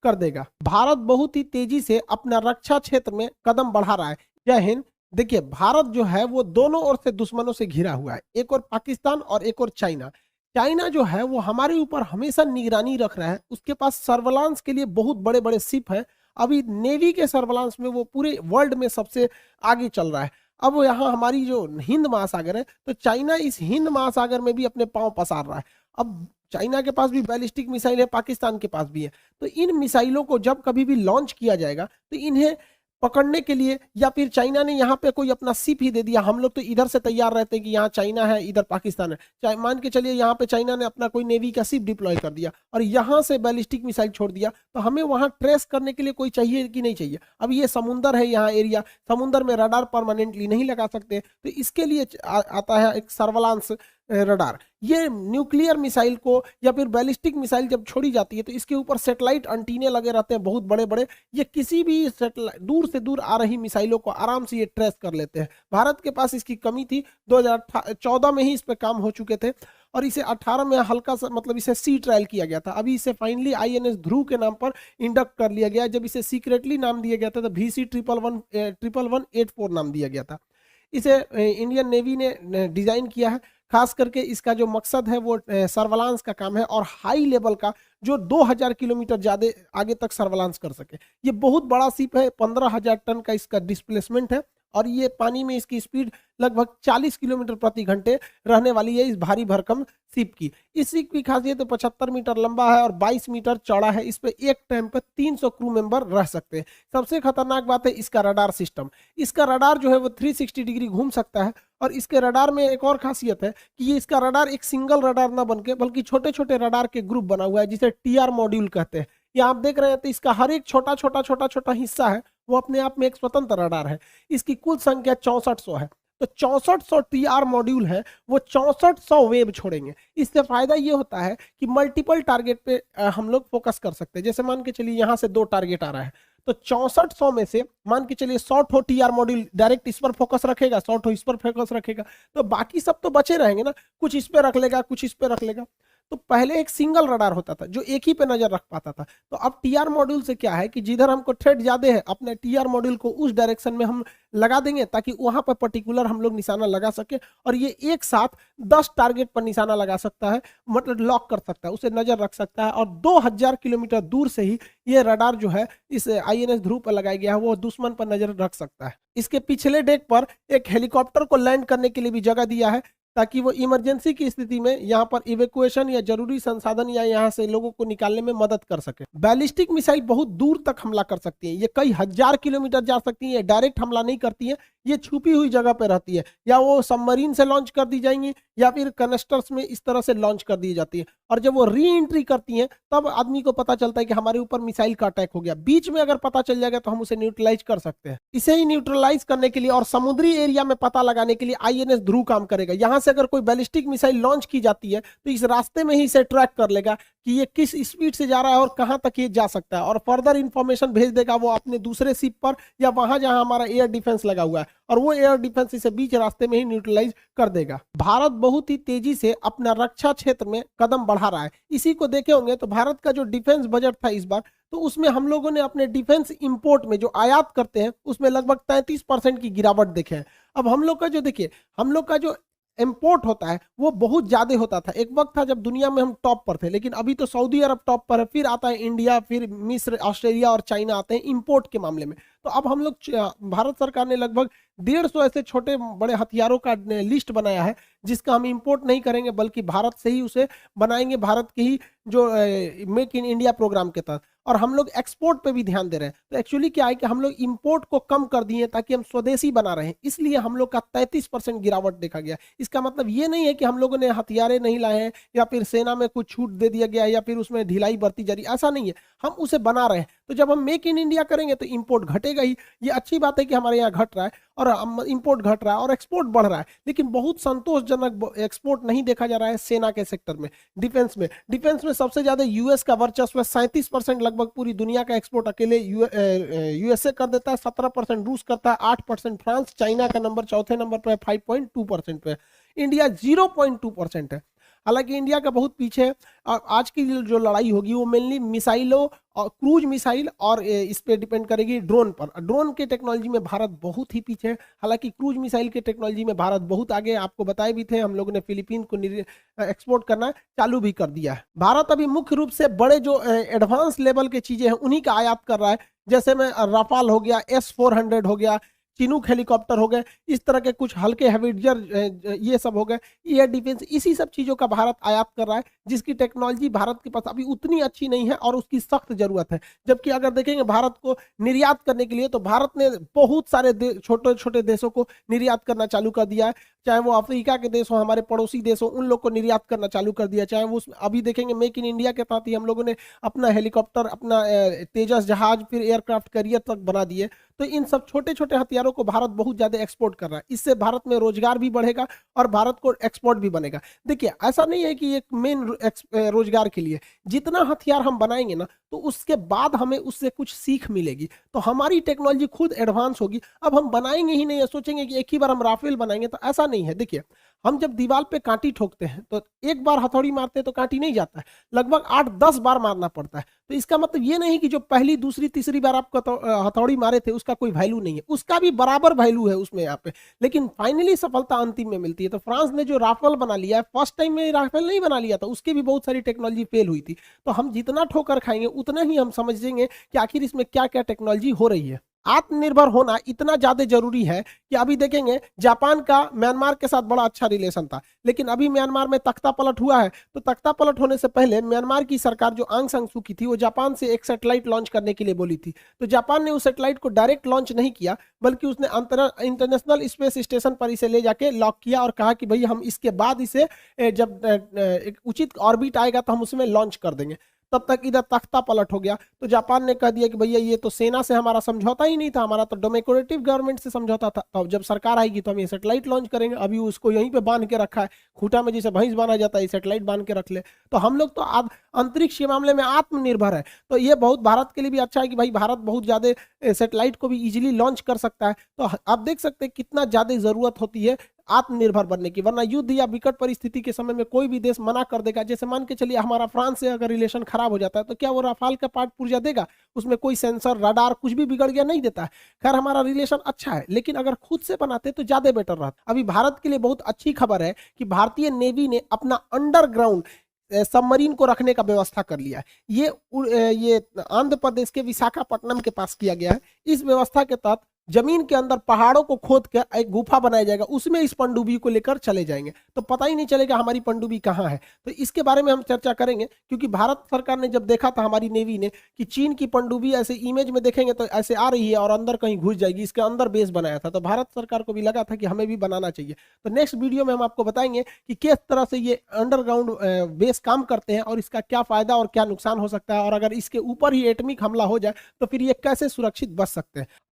कर देगा। भारत बहुत ही तेजी से अपना रक्षा क्षेत्र में कदम बढ़ा रहा है। जय हिंद। देखिए, भारत जो है वो दोनों ओर से दुश्मनों से घिरा हुआ है, एक और पाकिस्तान और एक और चाइना। चाइना जो है वो हमारे ऊपर हमेशा निगरानी रख रहा है, उसके पास सर्विलांस के लिए बहुत बड़े बड़े शिप हैं। अभी नेवी के सर्विलांस में वो पूरे वर्ल्ड में सबसे आगे चल रहा है। अब वो यहाँ हमारी जो हिंद महासागर है, तो चाइना इस हिंद महासागर में भी अपने पांव पसार रहा है। अब चाइना के पास भी बैलिस्टिक मिसाइल है, पाकिस्तान के पास भी है। तो इन मिसाइलों को जब कभी भी लॉन्च किया जाएगा तो इन्हें पकड़ने के लिए, या फिर चाइना ने यहाँ पे कोई अपना शिप ही दे दिया, हम लोग तो इधर से तैयार रहते हैं कि यहाँ चाइना है, इधर पाकिस्तान है, मान के चलिए यहाँ पे चाइना ने अपना कोई नेवी का शिप डिप्लॉय कर दिया और यहाँ से बैलिस्टिक मिसाइल छोड़ दिया, तो हमें वहाँ ट्रेस करने के लिए कोई चाहिए कि नहीं चाहिए। अब ये समुंदर है, यहाँ एरिया समुंदर में रडार परमानेंटली नहीं लगा सकते, तो इसके लिए आता है एक सर्विलांस रडार। ये न्यूक्लियर मिसाइल को या फिर बैलिस्टिक मिसाइल जब छोड़ी जाती है तो इसके ऊपर सैटेलाइट एंटीने लगे रहते हैं बहुत बड़े बड़े। ये किसी भी दूर से दूर आ रही मिसाइलों को आराम से ये ट्रेस कर लेते हैं। भारत के पास इसकी कमी थी, 2014 में ही इस पे काम हो चुके थे और इसे 18 में हल्का सा मतलब इसे सी ट्रायल किया गया था। अभी इसे फाइनली INS ध्रुव के नाम पर इंडक्ट कर लिया गया। जब इसे सीक्रेटली नाम दिया गया था तो VC 11184 नाम दिया गया था। इसे इंडियन नेवी ने डिजाइन किया है। खास करके इसका जो मकसद है वो सर्विलांस का काम है और हाई लेवल का, जो 2000 किलोमीटर ज्यादा आगे तक सर्विलांस कर सके। ये बहुत बड़ा शिप है, 15,000 टन का इसका डिस्प्लेसमेंट है और ये पानी में इसकी स्पीड लगभग 40 किलोमीटर प्रति घंटे रहने वाली है इस भारी भरकम शिप की। इस शिप की खासियत 75 मीटर लंबा है और 22 मीटर चौड़ा है। इस पे एक टाइम पे 300 क्रू मेंबर रह सकते हैं। सबसे खतरनाक बात है इसका रडार सिस्टम। इसका रडार जो है वो 360 डिग्री घूम सकता है और इसके रडार में एक और खासियत है कि ये इसका रडार एक सिंगल रडार ना बनके बल्कि छोटे छोटे रडार के ग्रुप बना हुआ है, जिसे TR मॉड्यूल कहते हैं। ये आप देख रहे हैं तो इसका हर एक छोटा छोटा छोटा छोटा हिस्सा है वो अपने आप में एक स्वतंत्र रडार है। इसकी कुल संख्या 6400 है। तो 6400 TR मॉड्यूल है, वो 6400 वेव छोड़ेंगे। इससे फायदा ये होता है कि मल्टीपल टारगेट पे हम लोग फोकस कर सकते हैं। जैसे मान के चलिए यहाँ से 2 टारगेट आ रहा है तो 6400 में से मान के चलिए 100 TR मॉड्यूल डायरेक्ट इस पर फोकस रखेगा, 100 इस पर फोकस रखेगा, तो बाकी सब तो बचे रहेंगे ना, कुछ इस पे रख लेगा, कुछ इस पे रख लेगा। तो पहले एक सिंगल रडार होता था जो एक ही पे नजर रख पाता था। तो अब TR मॉड्यूल से क्या है कि जिधर हमको थ्रेट ज्यादा है अपने TR मॉड्यूल को उस डायरेक्शन में हम लगा देंगे ताकि वहां पर पर्टिकुलर हम लोग निशाना लगा सके और ये एक साथ 10 टारगेट पर निशाना लगा सकता है, मतलब लॉक कर सकता है, उसे नजर रख सकता है। और 2000 किलोमीटर दूर से ही ये रडार जो है इस INS ध्रुव पर लगाया गया है, वो दुश्मन पर नजर रख सकता है। इसके पिछले डेक पर एक हेलीकॉप्टर को लैंड करने के लिए भी जगह दिया है ताकि वो इमरजेंसी की स्थिति में यहाँ पर इवैक्यूएशन या जरूरी संसाधन या यहाँ से लोगों को निकालने में मदद कर सके। बैलिस्टिक मिसाइल बहुत दूर तक हमला कर सकती है, ये कई हजार किलोमीटर जा सकती है, डायरेक्ट हमला नहीं करती है, ये छुपी हुई जगह पे रहती है, या वो सबमरीन से लॉन्च कर दी जाएंगी या फिर कनेस्टर्स में इस तरह से लॉन्च कर दी जाती है। और जब वो री एंट्री करती हैं तब आदमी को पता चलता है कि हमारे ऊपर मिसाइल का अटैक हो गया। बीच में अगर पता चल जाएगा तो हम उसे न्यूट्रलाइज कर सकते हैं। इसे ही न्यूट्रलाइज करने के लिए और समुद्री एरिया में पता लगाने के लिए INS ध्रुव काम करेगा। यहां से अगर कोई बैलिस्टिक मिसाइल लॉन्च की जाती है तो इस रास्ते में ही इसे ट्रैक कर लेगा कि ये किस स्पीड से जा रहा है और कहां तक ये जा सकता है और फर्दर इंफॉर्मेशन भेज देगा वो अपने दूसरे शिप पर या वहां जहां हमारा एयर डिफेंस लगा हुआ है, और वो एयर डिफेंस इसे बीच रास्ते में ही न्यूट्रलाइज कर देगा। भारत बहुत ही तेजी से अपना रक्षा क्षेत्र में कदम बढ़ा रहा है। इसी को देखे होंगे तो भारत का जो डिफेंस बजट था इस बार, तो उसमें हम लोगों ने अपने डिफेंस इंपोर्ट में जो आयात करते हैं उसमें लगभग 33% की गिरावट देखे है। अब हम लोग का जो देखिए, हम लोग का जो इंपोर्ट होता है वो बहुत ज्यादा होता था। एक वक्त था जब दुनिया में हम टॉप पर थे, लेकिन अभी तो सऊदी अरब टॉप पर है, फिर आता है इंडिया, फिर मिस्र, ऑस्ट्रेलिया और चाइना आते हैं इंपोर्ट के मामले में। तो अब हम लोग भारत सरकार ने लगभग 150 ऐसे छोटे बड़े हथियारों का लिस्ट बनाया है जिसका हम इंपोर्ट नहीं करेंगे बल्कि भारत से ही उसे बनाएंगे, भारत के ही जो मेक इन इंडिया प्रोग्राम के तहत। और हम लोग एक्सपोर्ट पे भी ध्यान दे रहे हैं। तो एक्चुअली क्या है कि हम लोग इंपोर्ट को कम कर दिए ताकि हम स्वदेशी बना रहे हैं, इसलिए हम लोग का 33% गिरावट देखा गया। इसका मतलब ये नहीं है कि हम लोगों ने हथियारे नहीं लाए हैं या फिर सेना में कुछ छूट दे दिया गया है या फिर उसमें ढिलाई बरती जा रही है, ऐसा नहीं है। हम उसे बना रहे हैं। तो जब हम मेक इन इंडिया करेंगे तो इंपोर्ट घटेगा ही। ये अच्छी बात है कि हमारे यहाँ घट रहा है और इंपोर्ट घट रहा है और एक्सपोर्ट बढ़ रहा है, लेकिन बहुत संतोषजनक एक्सपोर्ट नहीं देखा जा रहा है सेना के सेक्टर में। डिफेंस में सबसे ज्यादा यूएस का वर्चस्व है, 37% लगभग पूरी दुनिया का एक्सपोर्ट अकेले यूएसए कर देता है, 17% रूस करता है, 8% फ्रांस, चाइना का नंबर चौथे नंबर पर 5.2% पे, इंडिया 0.2% है। हालांकि इंडिया का बहुत पीछे है। और आज की जो लड़ाई होगी वो मेनली मिसाइलों और क्रूज मिसाइल और इस पे डिपेंड करेगी ड्रोन पर। ड्रोन के टेक्नोलॉजी में भारत बहुत ही पीछे है। हालांकि क्रूज मिसाइल के टेक्नोलॉजी में भारत बहुत आगे है। आपको बताए भी थे, हम लोगों ने फिलीपीन को एक्सपोर्ट करना चालू भी कर दिया है। भारत अभी मुख्य रूप से बड़े जो एडवांस लेवल के चीजें हैं उन्हीं का आयात कर रहा है। जैसे में राफाल हो गया, S-400 हो गया, चिनूक हेलीकॉप्टर हो गए, इस तरह के कुछ हल्के हेविटजर ये सब हो गए, एयर डिफेंस, इसी सब चीजों का भारत आयात कर रहा है, जिसकी टेक्नोलॉजी भारत के पास अभी उतनी अच्छी नहीं है और उसकी सख्त जरूरत है। जबकि अगर देखेंगे भारत को निर्यात करने के लिए तो भारत ने बहुत सारे छोटे छोटे देशों को निर्यात करना चालू कर दिया है। चाहे वो अफ्रीका के देश हो, हमारे पड़ोसी देश हो, उन लोग को निर्यात करना चालू कर दिया। चाहे वो अभी देखेंगे मेक इन इंडिया के तहत ही हम लोगों ने अपना हेलीकॉप्टर, अपना तेजस जहाज, फिर एयरक्राफ्ट कैरियर तक बना दिए। तो इन सब छोटे छोटे हथियारों को भारत बहुत ज्यादा एक्सपोर्ट कर रहा है। इससे भारत में रोजगार भी बढ़ेगा और भारत को एक्सपोर्ट भी बनेगा। देखिए, ऐसा नहीं है कि एक मेन रोजगार के लिए जितना हथियार हम बनाएंगे ना, तो उसके बाद हमें उससे कुछ सीख मिलेगी, तो हमारी टेक्नोलॉजी खुद एडवांस होगी। अब हम बनाएंगे ही नहीं, सोचेंगे कि एक ही बार हम राफेल बनाएंगे, तो ऐसा नहीं है। देखिए, हम जब दीवार पे कांटी ठोकते हैं तो एक बार हथौड़ी मारते हैं तो कांटी नहीं जाता है, लगभग 8-10 बार मारना पड़ता है। तो इसका मतलब ये नहीं कि जो पहली, दूसरी, तीसरी बार आप हथौड़ी मारे थे उसका कोई वैल्यू नहीं है, उसका भी बराबर वैल्यू है उसमें यहाँ पे। लेकिन फाइनली सफलता अंतिम में मिलती है। तो फ्रांस ने जो राफेल बना लिया है, फर्स्ट टाइम में राफेल नहीं बना लिया था, उसकी भी बहुत सारी टेक्नोलॉजी फेल हुई थी। तो हम जितना ठोकर खाएंगे उतना ही हम समझेंगे कि आखिर इसमें क्या क्या टेक्नोलॉजी हो रही है। आत्मनिर्भर होना इतना ज्यादा जरूरी है कि अभी देखेंगे जापान का म्यांमार के साथ बड़ा अच्छा रिलेशन था, लेकिन अभी म्यांमार में तख्ता पलट हुआ है। तो तख्ता पलट होने से पहले म्यांमार की सरकार जो आंग सान सू की थी, वो जापान से एक सैटेलाइट लॉन्च करने के लिए बोली थी। तो जापान ने उस सैटेलाइट को डायरेक्ट लॉन्च नहीं किया, बल्कि उसने इंटरनेशनल स्पेस स्टेशन पर इसे ले जाके लॉक किया और कहा कि भाई हम इसके बाद इसे जब एक उचित ऑर्बिट आएगा तो हम उसमें लॉन्च कर देंगे। तब तक इधर तख्ता पलट हो गया। तो जापान ने कह दिया कि भैया ये तो सेना से हमारा समझौता ही नहीं था, हमारा तो डेमोक्रेटिक गवर्नमेंट से समझौता था। तो जब सरकार आएगी तो हम ये सैटेलाइट लॉन्च करेंगे। अभी उसको यहीं पे बांध के रखा है, खूंटा में जैसे भैंस बांधा जाता है, सैटेलाइट बांध के रख ले। तो हम लोग तो अंतरिक्ष के मामले में आत्मनिर्भर है। तो ये बहुत भारत के लिए भी अच्छा है कि भाई भारत बहुत ज्यादा सैटेलाइट को भी इजिली लॉन्च कर सकता है। तो आप देख सकते हैं कितना ज्यादा जरूरत होती है आत्मनिर्भर बनने की, वरना युद्ध या विकट परिस्थिति के समय में कोई भी देश मना कर देगा। जैसे मान के चलिए हमारा फ्रांस से अगर रिलेशन खराब हो जाता है तो क्या वो राफाल का पार्ट पुर्जा देगा? उसमें कोई सेंसर, रडार कुछ भी बिगड़ गया नहीं देता है। खैर हमारा रिलेशन अच्छा है, लेकिन अगर खुद से बनाते तो ज्यादा बेटर रहता। अभी भारत के लिए बहुत अच्छी खबर है कि भारतीय नेवी ने अपना अंडरग्राउंड सबमरीन को रखने का व्यवस्था कर लिया है। ये आंध्र प्रदेश के विशाखापट्टनम के पास किया गया है। इस व्यवस्था के तहत जमीन के अंदर पहाड़ों को खोद कर एक गुफा बनाया जाएगा, उसमें इस पनडुब्बी को लेकर चले जाएंगे, तो पता ही नहीं चलेगा हमारी पनडुब्बी कहाँ है। तो इसके बारे में हम चर्चा करेंगे, क्योंकि भारत सरकार ने जब देखा था हमारी नेवी ने कि चीन की पनडुब्बी ऐसे इमेज में देखेंगे तो ऐसे आ रही है और अंदर कहीं घुस जाएगी, इसके अंदर बेस बनाया था, तो भारत सरकार को भी लगा था कि हमें भी बनाना चाहिए। तो नेक्स्ट वीडियो में हम आपको बताएंगे कि किस तरह से ये अंडरग्राउंड बेस काम करते हैं और इसका क्या फायदा और क्या नुकसान हो सकता है, और अगर इसके ऊपर ही एटमिक हमला हो जाए तो फिर ये कैसे सुरक्षित बच सकते हैं।